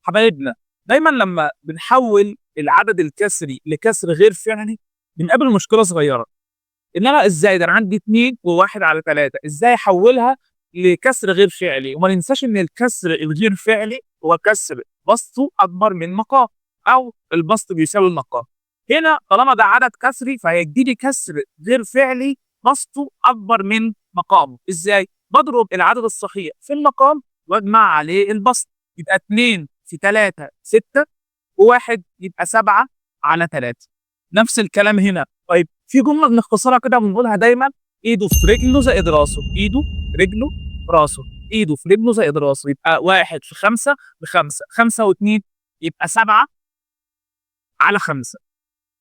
حبايبنا، دايما لما بنحول العدد الكسري لكسر غير فعلي بنقابل مشكله صغيره. ان انا ازاي ده انا عندي 2 و1 على 3 ازاي احولها لكسر غير فعلي؟ وما ننساش ان الكسر الغير فعلي هو كسر بسطه اكبر من مقام، او البسط بيساوي المقام. هنا طالما ده عدد كسري فهيديني كسر غير فعلي بسطه اكبر من مقامه. ازاي؟ بضرب العدد الصحيح في المقام واجمع عليه البسط، يبقى 2 في 3 6، و1 يبقى 7 على 3. نفس الكلام هنا. طيب في جمله بنختصرها كده بنقولها دايما: ايده في رجله زائد راسه، ايده رجله راسه، ايده في رجله زائد راسه. يبقى 1 في 5 ب5، 5 و2 يبقى 7 على 5.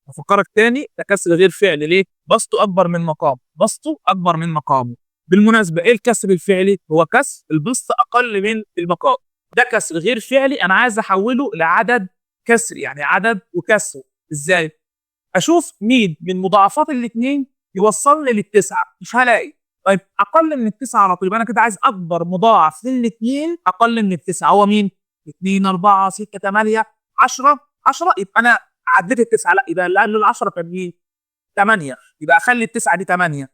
افكرك تاني، ده كسر غير فعلي ليه؟ بسطه اكبر من مقامه، بسطه اكبر من مقامه. بالمناسبه ايه الكسر الفعلي؟ هو كسر البسط اقل من المقام. ده كسر غير فعلي انا عايز احوله لعدد كسري، يعني عدد وكسره. ازاي؟ اشوف مين من مضاعفات الاثنين يوصلني للتسعه، مش هلاقي. طيب اقل من التسعه على طول، يبقى انا كده عايز اكبر مضاعف للاثنين اقل من التسعه. هو مين؟ 2 4 6 8 10 10. يبقى انا عديت التسعه، لا يبقى اللي قبل ال 10 كان مين؟ 8. يبقى اخلي التسعه دي 8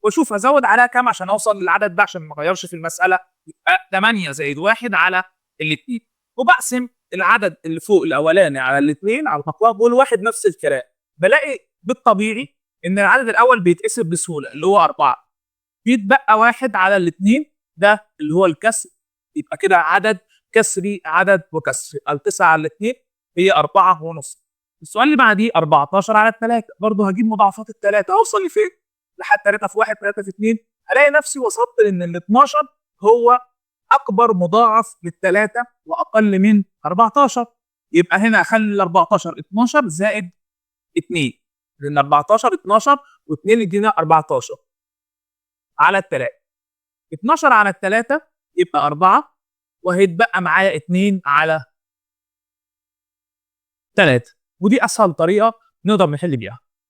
واشوف ازود عليها كام عشان اوصل للعدد ده عشان ما اغيرش في المساله. يبقى 8 زائد 1 على الاثنين. وبقسم العدد اللي فوق الاولاني على الاثنين على المقام، بقول واحد نفس الكلام. بلاقي بالطبيعي ان العدد الاول بيتقسم بسهوله اللي هو 4، بيتبقى واحد على الاثنين، ده اللي هو الكسر. يبقى كده عدد كسري، عدد وكسري. التسعه على الاثنين هي 4 ونص. السؤال اللي بعديه 14 على الثلاثه، برضه هجيب مضاعفات الثلاثه اوصل لفين؟ لحد 3 في 1 3 في 2. الاقي نفسي وصلت ان ال 12 هو اكبر مضاعف للثلاثه واقل من 14. يبقى هنا اخلي ال 14 12 زائد 2، لان 14 12 و2 يدينا 14 على الثلاثه. 12 على الثلاثه يبقى 4، وهيتبقى معايا 2 على 3. ودي اسهل طريقه نقدر نحل بيها.